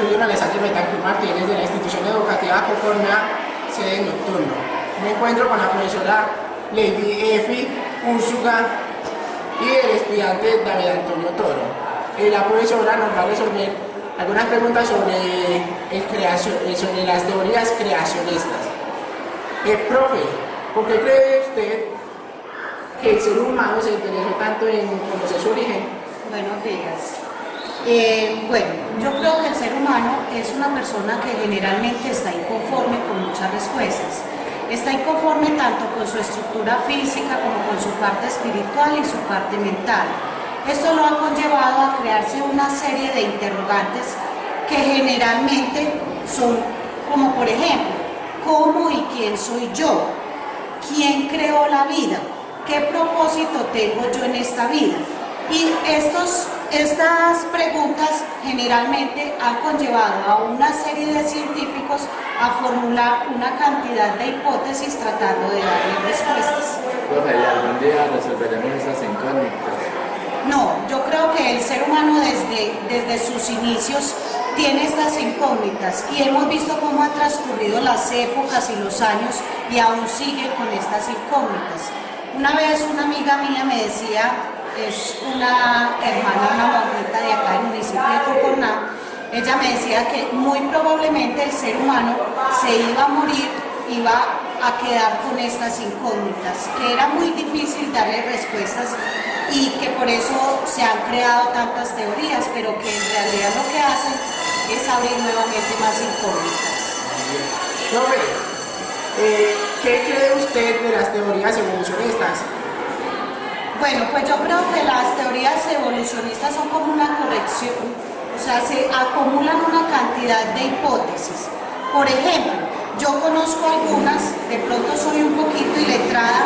Tulio Alessandro Betancourt Martínez de la institución educativa Cocorna, sede nocturno. Me encuentro con la profesora Lady Efi Úrsuga y el estudiante David Antonio Toro. La profesora nos va a resolver algunas preguntas sobre, sobre las teorías creacionistas. Profe, ¿por qué cree usted que el ser humano se interesó tanto en conocer su origen? Buenos días. Bueno, yo creo que el ser humano es una persona que generalmente está inconforme con muchas respuestas. Está inconforme tanto con su estructura física como con su parte espiritual y su parte mental. Esto lo ha conllevado a crearse una serie de interrogantes que generalmente son como, por ejemplo, ¿cómo y quién soy yo? ¿Quién creó la vida? ¿Qué propósito tengo yo en esta vida? Y estas preguntas generalmente han conllevado a una serie de científicos a formular una cantidad de hipótesis tratando de darle respuestas. Profe, ¿y algún día resolveremos estas incógnitas? No, yo creo que el ser humano desde sus inicios tiene estas incógnitas y hemos visto cómo han transcurrido las épocas y los años y aún sigue con estas incógnitas. Una vez una amiga mía me decía, es una hermana, una monjita de acá del municipio de Cocorná, ella me decía que muy probablemente el ser humano se iba a morir, iba a quedar con estas incógnitas, que era muy difícil darle respuestas y que por eso se han creado tantas teorías, pero que en realidad lo que hacen es abrir nuevamente más incógnitas. Profe, ¿qué cree usted de las teorías evolucionistas? Bueno, pues yo creo que las teorías evolucionistas son como una corrección, o sea, se acumulan una cantidad de hipótesis. Por ejemplo, yo conozco algunas, de pronto soy un poquito iletrada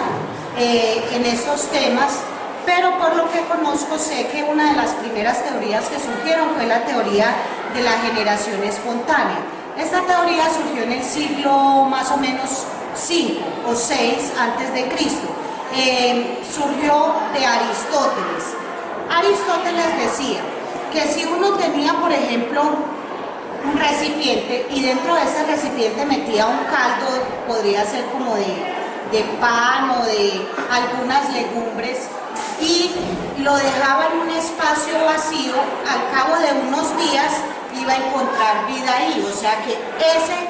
en estos temas, pero por lo que conozco sé que una de las primeras teorías que surgieron fue la teoría de la generación espontánea. Esta teoría surgió en el siglo más o menos 5 o 6 antes de Cristo. Surgió de Aristóteles. Aristóteles decía que si uno tenía, por ejemplo, un recipiente y dentro de ese recipiente metía un caldo, podría ser como de pan o de algunas legumbres, y lo dejaba en un espacio vacío, al cabo de unos días iba a encontrar vida ahí, o sea que ese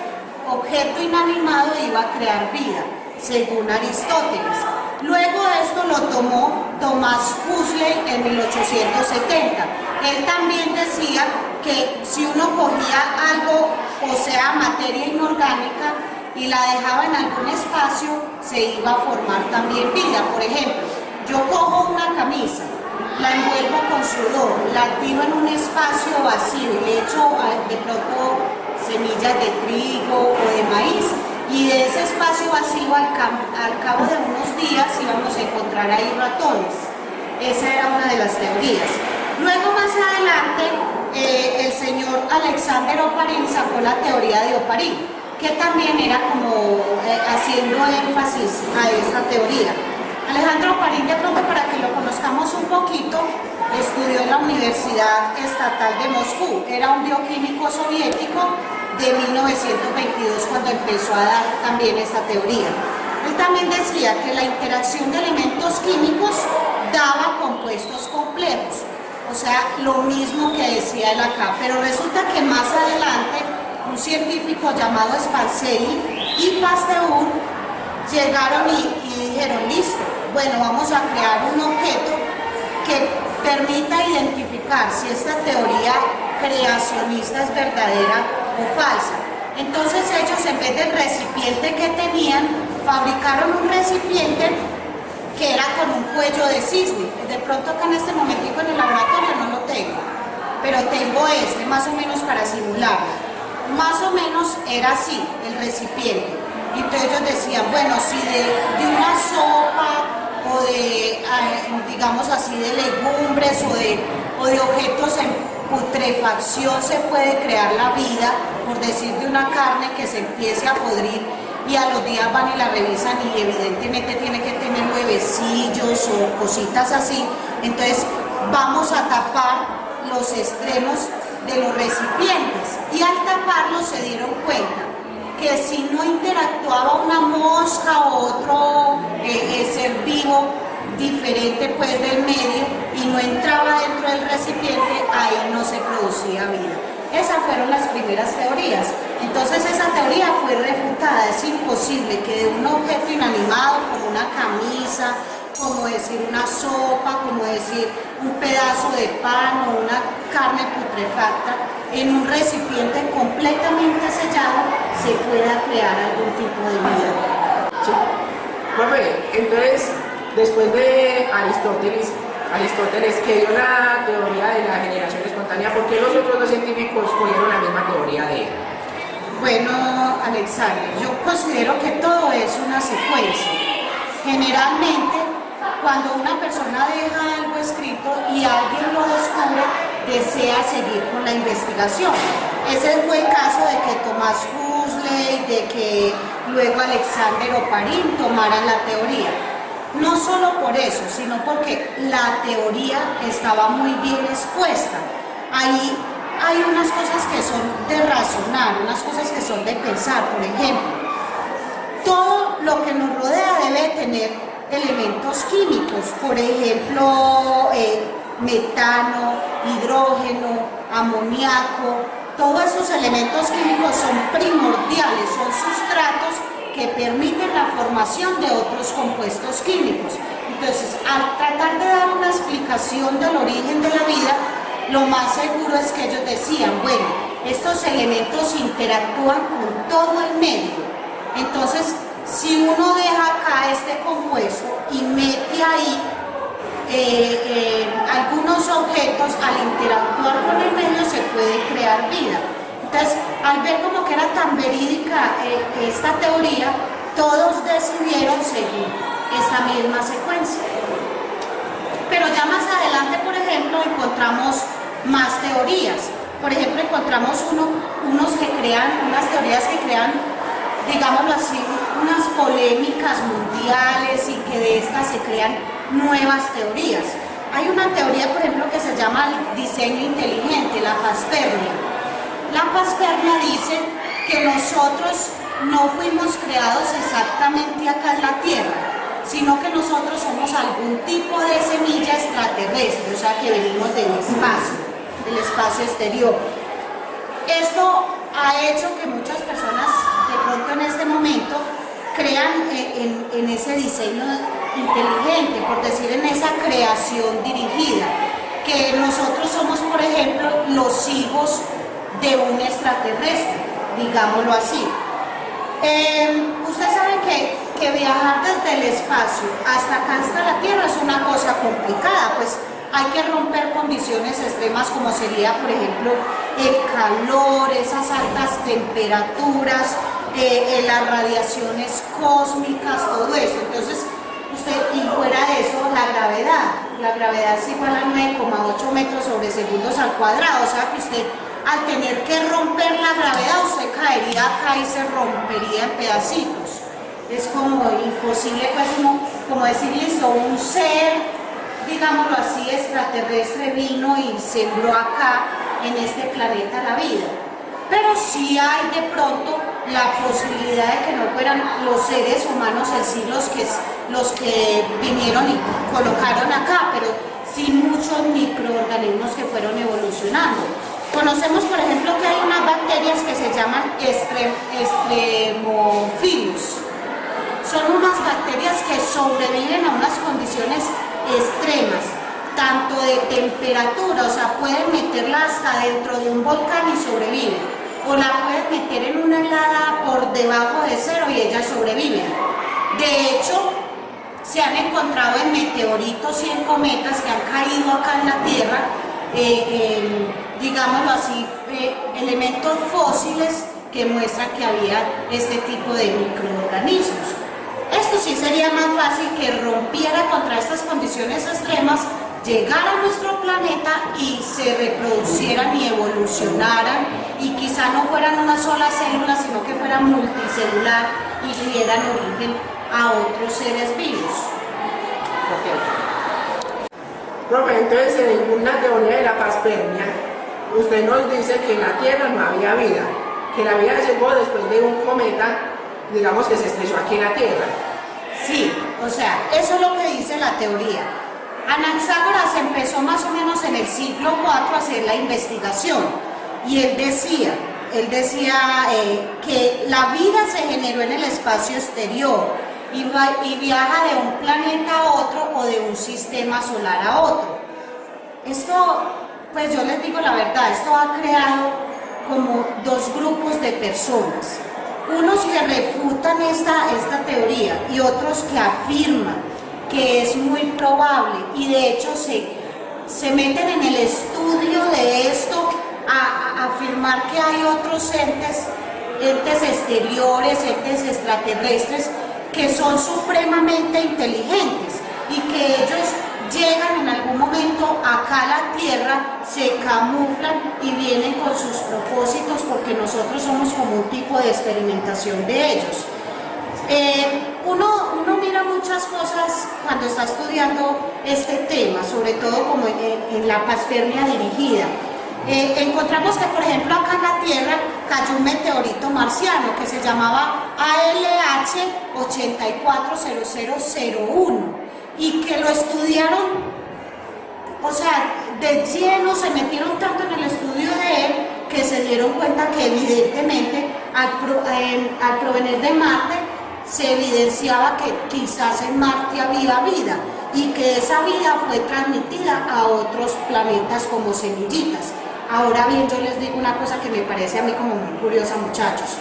objeto inanimado iba a crear vida, según Aristóteles. Luego esto lo tomó Thomas Huxley en 1870. Él también decía que si uno cogía algo, o sea, materia inorgánica, y la dejaba en algún espacio, se iba a formar también vida. Por ejemplo, yo cojo una camisa, la envuelvo con sudor, la tiro en un espacio vacío y le echo de pronto semillas de trigo o de maíz, y de ese espacio vacío al cabo de unos días íbamos a encontrar ahí ratones. Esa era una de las teorías. Luego más adelante el señor Alexander Oparin sacó la teoría de Oparin, que también era como haciendo énfasis a esta teoría. Alejandro Oparin, de pronto para que lo conozcamos un poquito, estudió en la Universidad Estatal de Moscú, era un bioquímico soviético de 1922 cuando empezó a dar también esta teoría. Él también decía que la interacción de elementos químicos daba compuestos complejos, o sea, lo mismo que decía él acá, pero resulta que más adelante un científico llamado Spanselli y Pasteur llegaron y dijeron, listo, bueno, vamos a crear un objeto que permita identificar si esta teoría creacionista es verdadera o falsa. Entonces ellos, en vez del recipiente que tenían, fabricaron un recipiente que era con un cuello de cisne. De pronto acá en este momentico en el laboratorio no lo tengo, pero tengo este más o menos para simularlo. Más o menos era así el recipiente. Y entonces ellos decían, bueno, si de una sopa o de, digamos así, de legumbres o de objetos en putrefacción se puede crear la vida, por decir de una carne que se empiece a podrir y a los días van y la revisan y evidentemente tiene que tener huevecillos o cositas así, entonces vamos a tapar los extremos de los recipientes Y al taparlo se dieron cuenta que si no interactuaba una mosca o otro ser vivo diferente pues del medio y no entraba dentro del recipiente, ahí no se producía vida. Esas fueron las primeras teorías. Entonces esa teoría fue refutada. Es imposible que de un objeto inanimado como una camisa, como decir una sopa, como decir un pedazo de pan o una carne putrefacta, en un recipiente completamente sellado se pueda crear algún tipo de vida. Sí. Profe, entonces, después de Aristóteles que dio la teoría de la generación espontánea, ¿por qué los otros dos científicos cogieron la misma teoría de él? Bueno, Alexander, yo considero que todo es una secuencia. Generalmente, cuando una persona deja algo escrito y alguien lo descubre, desea seguir con la investigación. Ese fue el caso de que Thomas Huxley, de que luego Alexander Oparin tomaran la teoría. No solo por eso, sino porque la teoría estaba muy bien expuesta. Ahí hay unas cosas que son de razonar, unas cosas que son de pensar. Por ejemplo, todo lo que nos rodea debe tener elementos químicos, por ejemplo, metano, hidrógeno, amoníaco. Todos esos elementos químicos son primordiales, son sustratos que permiten la formación de otros compuestos químicos. Entonces, al tratar de dar una explicación del origen de la vida, lo más seguro es que ellos decían, bueno, estos elementos interactúan con todo el medio. Entonces, si uno deja acá este compuesto y mete ahí algunos objetos, al interactuar con el medio se puede crear vida. Entonces, al ver como que era tan verídica esta teoría, todos decidieron seguir esta misma secuencia. Pero ya más adelante, por ejemplo, encontramos más teorías. Por ejemplo, encontramos unas teorías que crean, digámoslo así, unas polémicas mundiales y que de estas se crean nuevas teorías. Hay una teoría, por ejemplo, que se llama el diseño inteligente, la paspermia. La paspermia dice que nosotros no fuimos creados exactamente acá en la Tierra, sino que nosotros somos algún tipo de semilla extraterrestre, o sea que venimos del espacio exterior. Esto ha hecho que muchas personas de pronto en este momento crean en ese diseño inteligente, por decir en esa creación dirigida, que nosotros somos, por ejemplo, los hijos de un extraterrestre, digámoslo así. Ustedes saben que viajar desde el espacio hasta acá, hasta la Tierra, es una cosa complicada, pues hay que romper condiciones extremas como sería, por ejemplo, el calor, esas altas temperaturas, las radiaciones cósmicas, todo eso. Entonces, y fuera de eso, la gravedad es igual a 9,8 metros sobre segundos al cuadrado, o sea que usted, al tener que romper la gravedad, usted caería acá y se rompería en pedacitos. Es como imposible, pues, como decir, listo, un ser, digámoslo así, extraterrestre vino y sembró acá en este planeta la vida. Pero sí hay de pronto la posibilidad de que no fueran los seres humanos en sí los que vinieron y colocaron acá, pero sí muchos microorganismos que fueron evolucionando. Conocemos, por ejemplo, que hay unas bacterias que se llaman Extremophilus. Son unas bacterias que sobreviven a unas condiciones extremas, tanto de temperatura, o sea, pueden meterla hasta dentro de un volcán y sobreviven, o la pueden meter en una helada por debajo de cero y ellas sobreviven. De hecho, se han encontrado en meteoritos y en cometas que han caído acá en la Tierra, digámoslo así, elementos fósiles que muestran que había este tipo de microorganismos. Esto sí sería más fácil que rompiera contra estas condiciones extremas, llegara a nuestro planeta y se reproducieran y evolucionaran, y quizá no fueran una sola célula, sino que fueran multicelular y dieran origen a otros seres vivos. Okay. Profe, entonces, según la teoría de la paspermia, usted nos dice que en la Tierra no había vida, que la vida se llegó después de un cometa, digamos, que se estrelló aquí en la Tierra. Sí, o sea, eso es lo que dice la teoría. Anaxágoras empezó más o menos en el siglo IV a hacer la investigación y él decía que la vida se generó en el espacio exterior y viaja de un planeta a otro o de un sistema solar a otro. Esto, pues yo les digo la verdad, esto ha creado como dos grupos de personas. Unos que refutan esta teoría y otros que afirman que es muy probable y de hecho se meten en el estudio de esto a afirmar que hay otros entes exteriores, entes extraterrestres que son supremamente inteligentes y que ellos llegan en algún momento acá a la Tierra, se camuflan y vienen con sus propósitos porque nosotros somos como un tipo de experimentación de ellos. Uno mira muchas cosas cuando está estudiando este tema, sobre todo como en la panspermia dirigida. Encontramos que, por ejemplo, acá en la Tierra cayó un meteorito marciano que se llamaba ALH 840001 y que lo estudiaron, o sea, de lleno se metieron tanto en el estudio de él que se dieron cuenta que evidentemente al provenir de Marte se evidenciaba que quizás en Marte había vida y que esa vida fue transmitida a otros planetas como semillitas. Ahora bien, yo les digo una cosa que me parece a mí como muy curiosa, muchachos.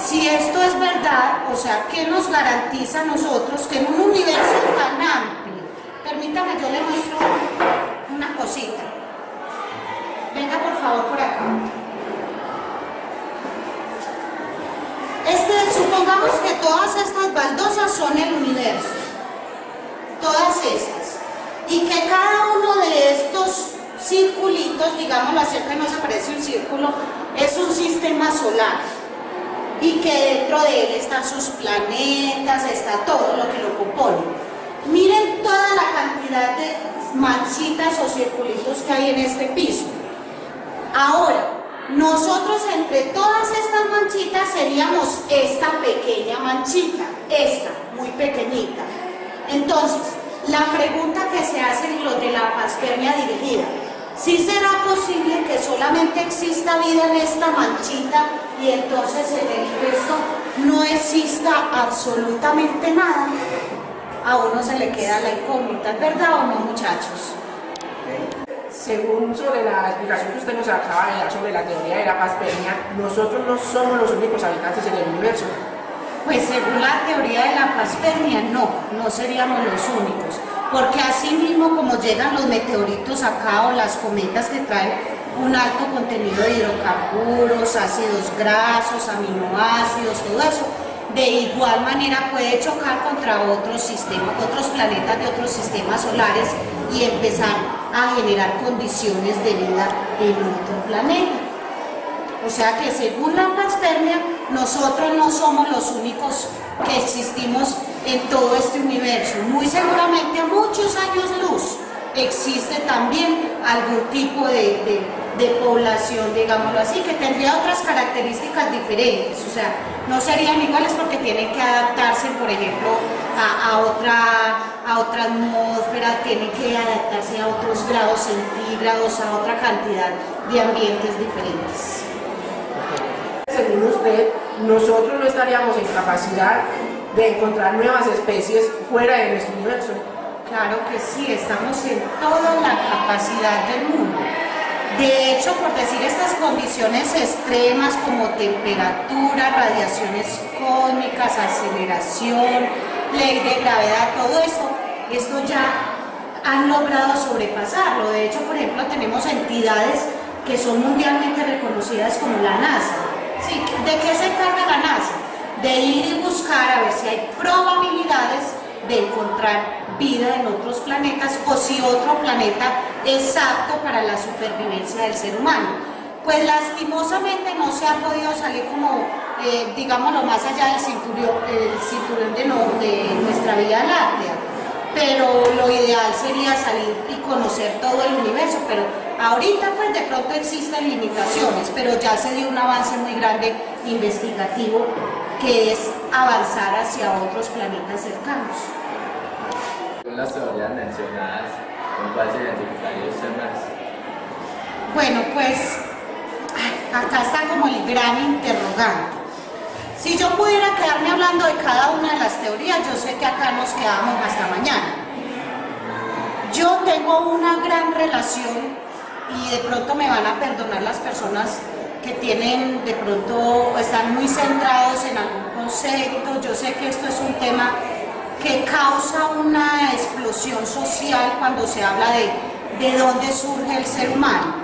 Si esto es verdad, o sea, ¿qué nos garantiza a nosotros que en un universo tan amplio? Permítame, yo le muestro una cosita. Venga, por favor, por acá. Supongamos que todas estas baldosas son el universo, todas estas, y que cada uno de estos circulitos, digámoslo así, que no se parece un círculo, es un sistema solar, y que dentro de él están sus planetas, está todo lo que lo compone. Miren toda la cantidad de manchitas o circulitos que hay en este piso. Ahora, nosotros entre todas estas manchitas seríamos esta pequeña manchita, esta, muy pequeñita. Entonces, la pregunta que se hacen los de la panspermia dirigida, ¿sí será posible que solamente exista vida en esta manchita y entonces en el resto no exista absolutamente nada? A uno se le queda la incógnita, ¿es verdad o no, muchachos? Según sobre la explicación que usted nos acaba de dar sobre la teoría de la panspermia, nosotros no somos los únicos habitantes en el universo. Pues según la teoría de la panspermia, no seríamos los únicos, porque así mismo como llegan los meteoritos acá o las cometas que traen un alto contenido de hidrocarburos, ácidos grasos, aminoácidos, todo eso, de igual manera puede chocar contra otros sistemas, otros planetas de otros sistemas solares y empezar a generar condiciones de vida en otro planeta. O sea que según la panspermia, nosotros no somos los únicos que existimos en todo este universo. Muy seguramente a muchos años luz existe también algún tipo de población, digámoslo así, que tendría otras características diferentes. O sea, no serían iguales porque tienen que adaptarse, por ejemplo, a otra atmósfera, tienen que adaptarse a otros grados centígrados, a otra cantidad de ambientes diferentes. Según usted, nosotros no estaríamos en capacidad de encontrar nuevas especies fuera de nuestro universo. Claro que sí, estamos en toda la capacidad del mundo. De hecho, por decir estas condiciones extremas como temperatura, radiaciones cósmicas, aceleración, ley de gravedad, todo esto ya han logrado sobrepasarlo. De hecho, por ejemplo, tenemos entidades que son mundialmente reconocidas como la NASA. Sí, ¿de qué se encarga la NASA? De ir y buscar a ver si hay probabilidades de encontrar vida en otros planetas o si otro planeta es apto para la supervivencia del ser humano. Pues lastimosamente no se ha podido salir como, digámoslo, más allá del cinturón de nuestra Vía Láctea. pero lo ideal sería salir y conocer todo el universo, pero ahorita pues de pronto existen limitaciones, pero ya se dio un avance muy grande investigativo que es avanzar hacia otros planetas cercanos. Con las teorías mencionadas, ¿con cuál se identificaría usted más? Bueno, pues acá está como el gran interrogante. Si yo pudiera quedarme hablando de cada una de las teorías, yo sé que acá nos quedamos hasta mañana. Yo tengo una gran relación, y de pronto me van a perdonar las personas que tienen, de pronto están muy centrados en algún concepto. Yo sé que esto es un tema que causa una explosión social cuando se habla de dónde surge el ser humano.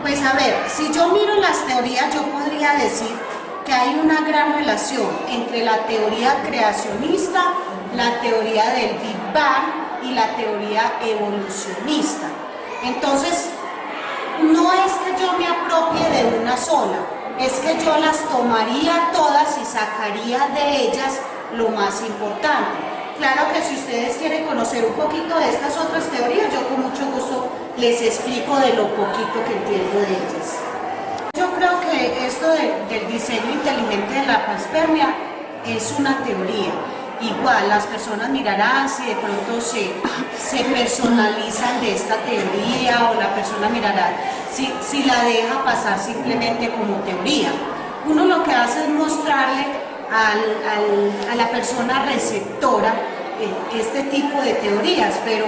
Pues a ver, si yo miro las teorías, yo podría decir que hay una gran relación entre la teoría creacionista, la teoría del Big Bang y la teoría evolucionista. Entonces, no es que yo me apropie de una sola, es que yo las tomaría todas y sacaría de ellas lo más importante. Claro que si ustedes quieren conocer un poquito de estas otras teorías, yo con mucho gusto les explico de lo poquito que entiendo de ellas. Yo creo que esto del diseño inteligente de la panspermia es una teoría. Igual las personas mirarán si de pronto se personalizan de esta teoría, o la persona mirará si la deja pasar simplemente como teoría. Uno lo que hace es mostrarle a la persona receptora este tipo de teorías, pero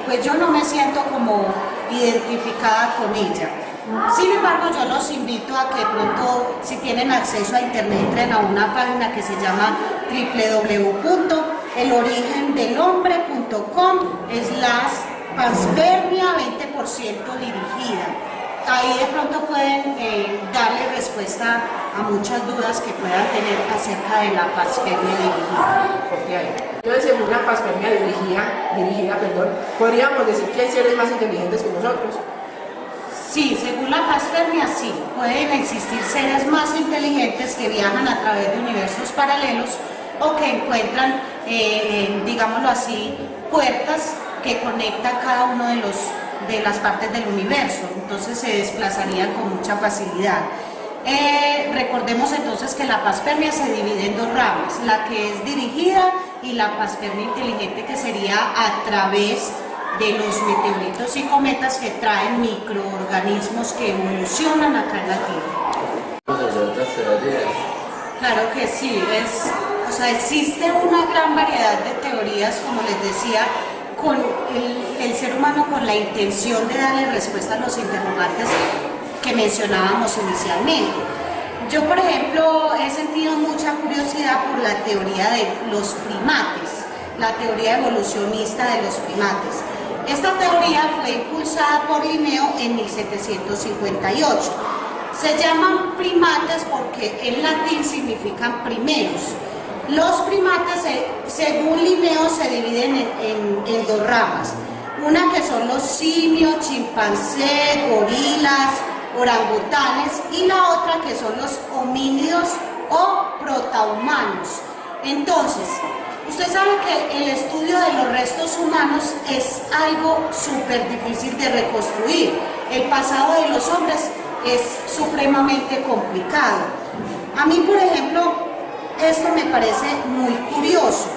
pues yo no me siento como identificada con ella. Sin embargo, yo los invito a que de pronto, si tienen acceso a internet, entren a una página que se llama www.elorigendelhombre.com/panspermia 20% dirigida. Ahí de pronto pueden darle respuesta a muchas dudas que puedan tener acerca de la panspermia dirigida. Entonces, según la panspermia dirigida, podríamos decir que hay seres más inteligentes que nosotros. Sí, según la panspermia sí, pueden existir seres más inteligentes que viajan a través de universos paralelos o que encuentran, digámoslo así, puertas que conectan cada uno de las partes del universo, entonces se desplazarían con mucha facilidad. Recordemos entonces que la panspermia se divide en dos ramas, la que es dirigida y la panspermia inteligente, que sería a través de los meteoritos y cometas que traen microorganismos que evolucionan acá en la Tierra. ¿Otras teorías? Claro que sí, existe una gran variedad de teorías, como les decía, con el ser humano con la intención de darle respuesta a los interrogantes que mencionábamos inicialmente. Yo, por ejemplo, he sentido mucha curiosidad por la teoría de los primates, la teoría evolucionista de los primates. Esta teoría fue impulsada por Linneo en 1758. Se llaman primates porque en latín significan primeros. Los primates, según Linneo, se dividen en dos ramas. Una que son los simios, chimpancés, gorilas, orangutanes, y la otra que son los homínidos o protohumanos. Entonces, usted sabe que el estudio de los restos humanos es algo súper difícil de reconstruir. El pasado de los hombres es supremamente complicado. A mí, por ejemplo, esto me parece muy curioso,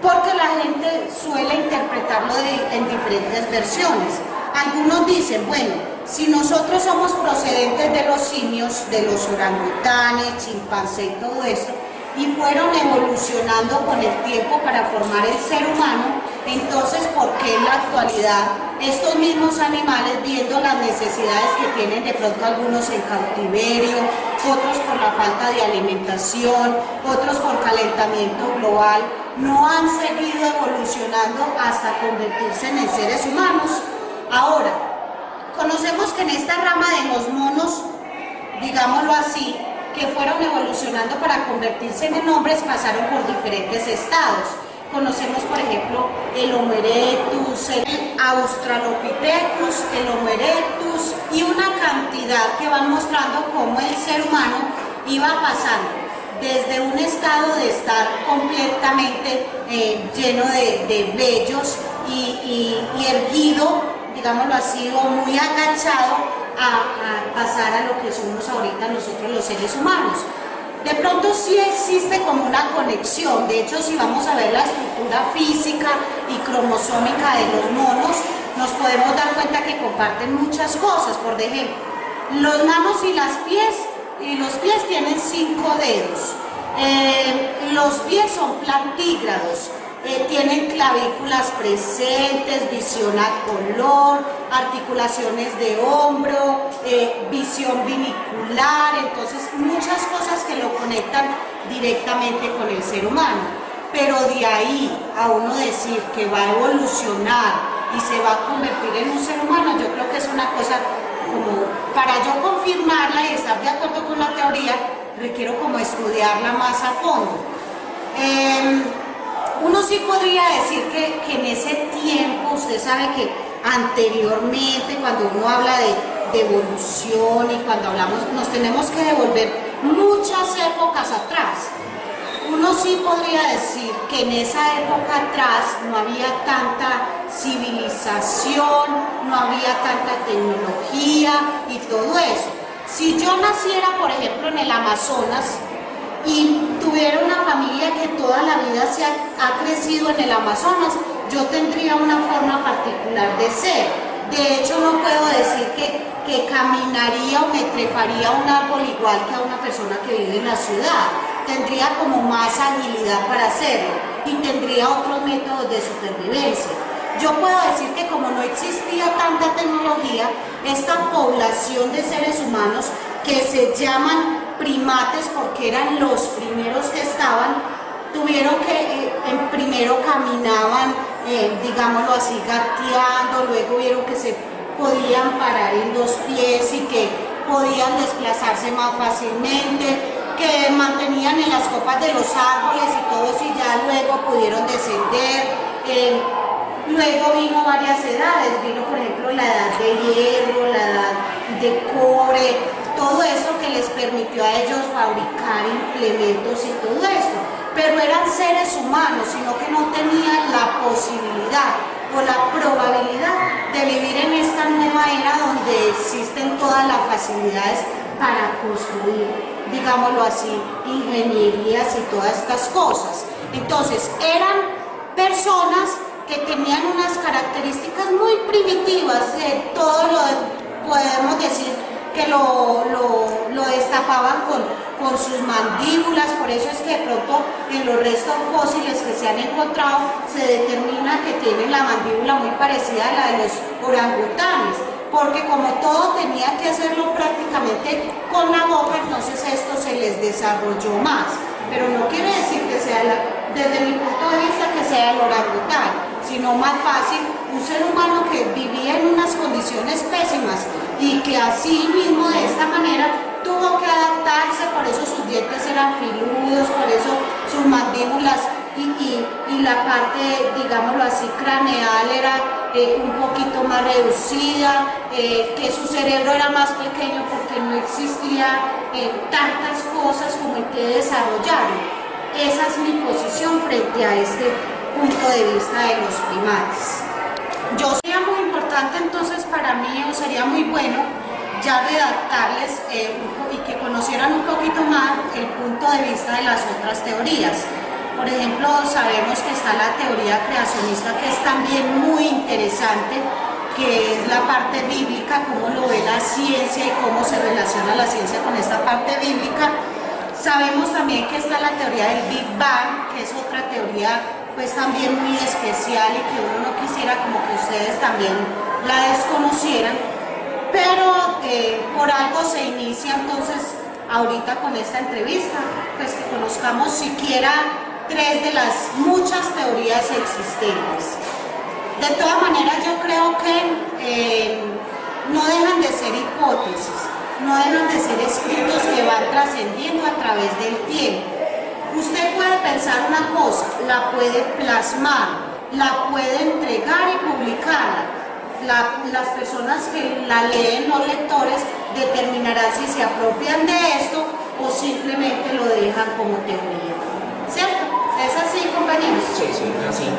porque la gente suele interpretarlo en diferentes versiones. Algunos dicen, bueno, si nosotros somos procedentes de los simios, de los orangutanes, chimpancé y todo esto, y fueron evolucionando con el tiempo para formar el ser humano, entonces ¿por qué en la actualidad estos mismos animales, viendo las necesidades que tienen de pronto algunos en cautiverio, otros por la falta de alimentación, otros por calentamiento global, no han seguido evolucionando hasta convertirse en seres humanos? Ahora, conocemos que en esta rama de los monos, digámoslo así, que fueron evolucionando para convertirse en hombres, pasaron por diferentes estados. Conocemos, por ejemplo, el Homo erectus, el Australopithecus, el Homo erectus y una cantidad que van mostrando cómo el ser humano iba pasando desde un estado de estar completamente lleno de vellos y erguido, digámoslo así, o muy agachado, a pasar a lo que somos ahorita nosotros los seres humanos. De pronto sí existe como una conexión. De hecho, si vamos a ver la estructura física y cromosómica de los monos, nos podemos dar cuenta que comparten muchas cosas. Por ejemplo, los manos y los pies tienen 5 dedos. Los pies son plantígrados. Tienen clavículas presentes, visión a color, articulaciones de hombro, visión binicular, entonces muchas cosas que lo conectan directamente con el ser humano. Pero de ahí a uno decir que va a evolucionar y se va a convertir en un ser humano, yo creo que es una cosa como, para yo confirmarla y estar de acuerdo con la teoría, requiero como estudiarla más a fondo. Uno sí podría decir que en ese tiempo, usted sabe que anteriormente cuando uno habla de evolución y cuando hablamos, nos tenemos que devolver muchas épocas atrás. Uno sí podría decir que en esa época atrás no había tanta civilización, no había tanta tecnología y todo eso. Si yo naciera, por ejemplo, en el Amazonas, y tuviera una familia que toda la vida ha crecido en el Amazonas, yo tendría una forma particular de ser. De hecho, no puedo decir que caminaría o me treparía a un árbol igual que a una persona que vive en la ciudad. Tendría como más agilidad para hacerlo y tendría otros métodos de supervivencia. Yo puedo decir que como no existía tanta tecnología, esta población de seres humanos que se llaman primates porque eran los primeros que estaban, tuvieron que, primero caminaban, digámoslo así, gateando, luego vieron que se podían parar en 2 pies y que podían desplazarse más fácilmente, que mantenían en las copas de los árboles y todo eso, y ya luego pudieron descender. Luego vino varias edades, vino por ejemplo la edad de hierro, la edad de cobre, todo eso que les permitió a ellos fabricar implementos y todo esto, pero eran seres humanos, sino que no tenían la posibilidad o la probabilidad de vivir en esta nueva era donde existen todas las facilidades para construir, digámoslo así, ingenierías y todas estas cosas. Entonces eran personas que tenían unas características muy primitivas, todo lo podemos decir que lo destapaban con sus mandíbulas. Por eso es que de pronto en los restos fósiles que se han encontrado se determina que tienen la mandíbula muy parecida a la de los orangutanes, porque como todo tenía que hacerlo prácticamente con la boca, entonces esto se les desarrolló más. Pero no quiere decir que sea, desde mi punto de vista, que sea el orangután, sino más fácil un ser humano que vivía en unas condiciones pésimas y que así mismo de esta manera tuvo que adaptarse, por eso sus dientes eran filudos, por eso sus mandíbulas y la parte, digámoslo así, craneal era un poquito más reducida, que su cerebro era más pequeño porque no existía tantas cosas como el que desarrollaron. Esa es mi posición frente a este punto de vista de los primates. Sería muy importante entonces para mí, o sería muy bueno ya redactarles y que conocieran un poquito más el punto de vista de las otras teorías. Por ejemplo, sabemos que está la teoría creacionista, que es también muy interesante, que es la parte bíblica, cómo lo ve la ciencia y cómo se relaciona la ciencia con esta parte bíblica. Sabemos también que está la teoría del Big Bang, que es otra teoría pues también muy especial y que uno no quisiera como que ustedes también la desconocieran, pero por algo se inicia entonces ahorita con esta entrevista, pues que conozcamos siquiera 3 de las muchas teorías existentes. De todas maneras, yo creo que no dejan de ser hipótesis, no dejan de ser escritos que van trascendiendo a través del tiempo. Usted puede pensar una cosa, la puede plasmar, la puede entregar y publicarla. Las personas que la leen, los lectores, determinarán si se apropian de esto o simplemente lo dejan dejan como teoría, ¿cierto? ¿Es así, compañeros? Sí, sí, así.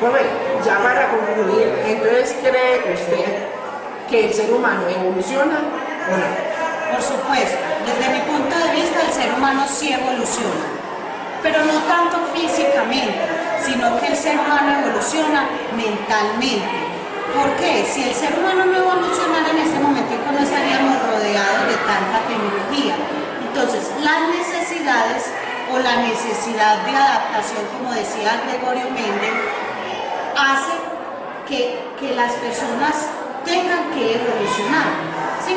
Pues bueno, ya para concluir, entonces, ¿cree usted que el ser humano evoluciona o no? Por supuesto, desde mi punto de vista el ser humano sí evoluciona, pero no tanto físicamente, sino que el ser humano evoluciona mentalmente. ¿Por qué? Si el ser humano no evolucionara en este momento, no estaríamos rodeados de tanta tecnología. Entonces, las necesidades o la necesidad de adaptación, como decía Gregorio Mendel, hace que las personas tengan que evolucionar, ¿sí?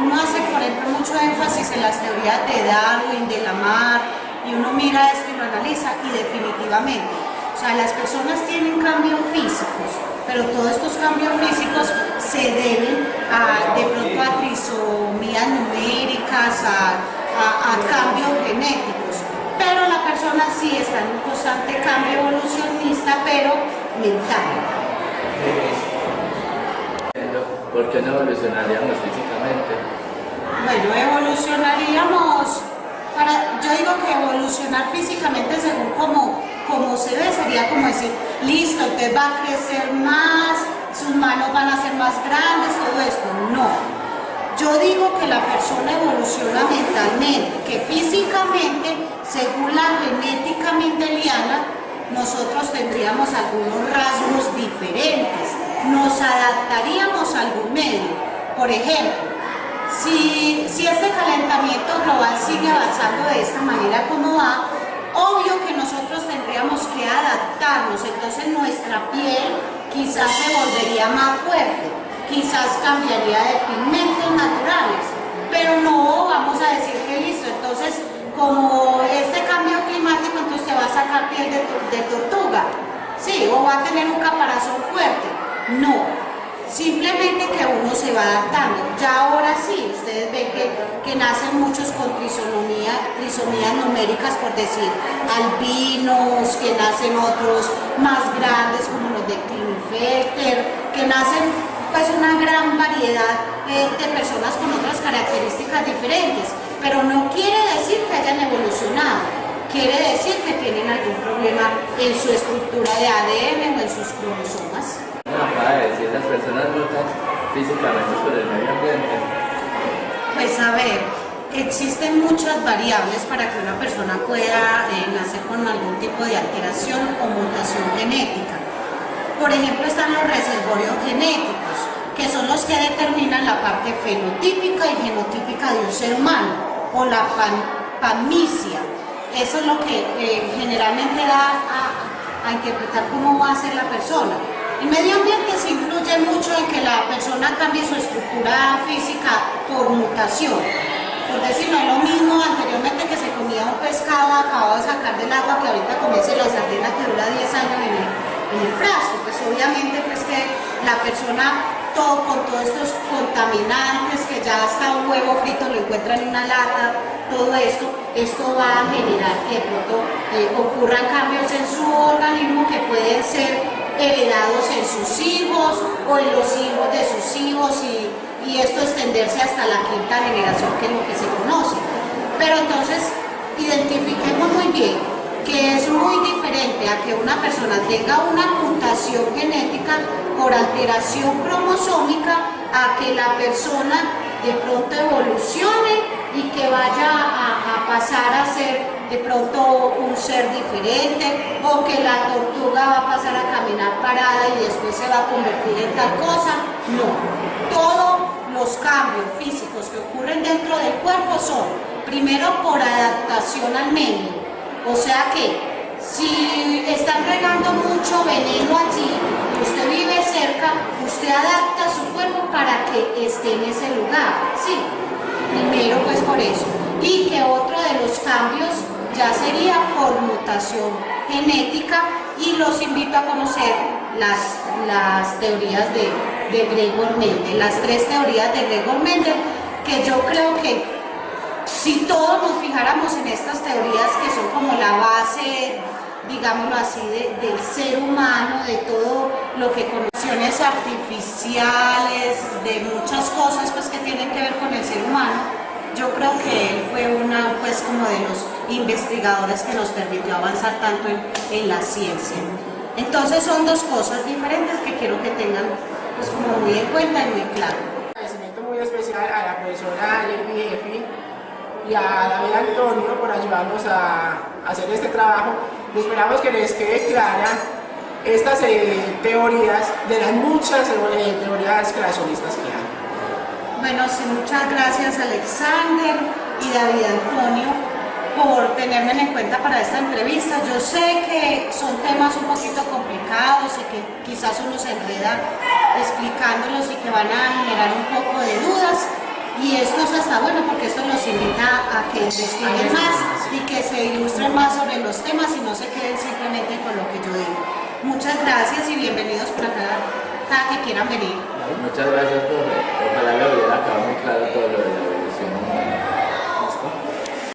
Uno hace, por ejemplo, mucho énfasis en las teorías de Darwin, de Lamarck, y uno mira esto y lo analiza, y definitivamente, o sea, las personas tienen cambios físicos, pero todos estos cambios físicos se deben de pronto a trisomías numéricas, a cambios genéticos, pero la persona sí está en un constante cambio evolucionista, pero mental. ¿Por qué no evolucionaríamos físicamente? Bueno, evolucionaríamos, yo digo que evolucionar físicamente según como se ve, sería como decir, listo, usted va a crecer más, sus manos van a ser más grandes, todo esto. No, yo digo que la persona evoluciona mentalmente, que físicamente, según la genética mendeliana, nosotros tendríamos algunos rasgos diferentes, nos adaptaríamos a algún medio. Por ejemplo, si este calentamiento global sigue avanzando de esta manera como va, obvio que nosotros tendríamos que adaptarnos, entonces nuestra piel quizás se volvería más fuerte, quizás cambiaría de pigmentos naturales, pero no vamos a decir que listo, entonces como este cambio climático, entonces se va a sacar piel de tortuga, sí, o va a tener un caparazón fuerte. No, simplemente que uno se va adaptando. Ya ahora sí, ustedes ven que nacen muchos con trisomías numéricas, por decir, albinos, que nacen otros más grandes como los de Klinefelter, que nacen pues una gran variedad de personas con otras características diferentes, pero no quiere decir que hayan evolucionado, quiere decir que tienen algún problema en su estructura de ADN o en sus cromosomas. Acaba de decir, las personas mutan físicamente por el medio ambiente. Pues a ver, existen muchas variables para que una persona pueda nacer con algún tipo de alteración o mutación genética. Por ejemplo, están los reservorios genéticos, que son los que determinan la parte fenotípica y genotípica de un ser humano, o la panmisia. Eso es lo que generalmente da a interpretar cómo va a ser la persona. El medio ambiente se influye mucho en que la persona cambie su estructura física por mutación. Por decirlo, es lo mismo anteriormente que se comía un pescado acabado de sacar del agua que ahorita comerse la sardina que dura 10 años en el frasco. Pues obviamente pues que la persona con todos estos contaminantes, que ya hasta un huevo frito lo encuentran en una lata, todo esto va a generar que de pronto ocurran cambios en su organismo que pueden ser heredados en sus hijos o en los hijos de sus hijos y esto extenderse hasta la quinta generación, que es lo que se conoce. Pero entonces identifiquemos muy bien que es muy diferente a que una persona tenga una mutación genética por alteración cromosómica a que la persona de pronto evolucione y que vaya a pasar a ser de pronto un ser diferente, o que la tortuga va a pasar a caminar parada y después se va a convertir en tal cosa. No, todos los cambios físicos que ocurren dentro del cuerpo son primero por adaptación al medio, o sea que si están regando mucho veneno allí, usted vive cerca, usted adapta su cuerpo para que esté en ese lugar, sí, primero pues por eso. Y que otro de los cambios ya sería por mutación genética, y los invito a conocer las teorías de Gregor Mendel, las 3 teorías de Gregor Mendel, que yo creo que si todos nos fijáramos en estas teorías, que son como la base, digámoslo así, del ser humano, de todo lo que conexiones artificiales, de muchas cosas pues que tienen que ver con el ser humano, yo creo que él fue una pues como de los investigadores que nos permitió avanzar tanto en la ciencia. Entonces son dos cosas diferentes que quiero que tengan pues como muy en cuenta y muy claro. Un agradecimiento muy especial a la profesora Lady Efi y a David Antonio por ayudarnos a hacer este trabajo. Esperamos que les quede clara estas teorías de las muchas teorías creacionistas que hay. Bueno, sí, muchas gracias Alexander y David Antonio por tenerme en cuenta para esta entrevista. Yo sé que son temas un poquito complicados y que quizás uno se enreda explicándolos y que van a generar un poco de dudas, y esto es hasta bueno porque esto nos invita a que investiguen más y que se ilustren más sobre los temas y no se queden simplemente con lo que yo digo. Muchas gracias y bienvenidos por acá, cada que quieran venir. Muchas gracias, profe. Ojalá le hubiera quedado muy claro todo lo de la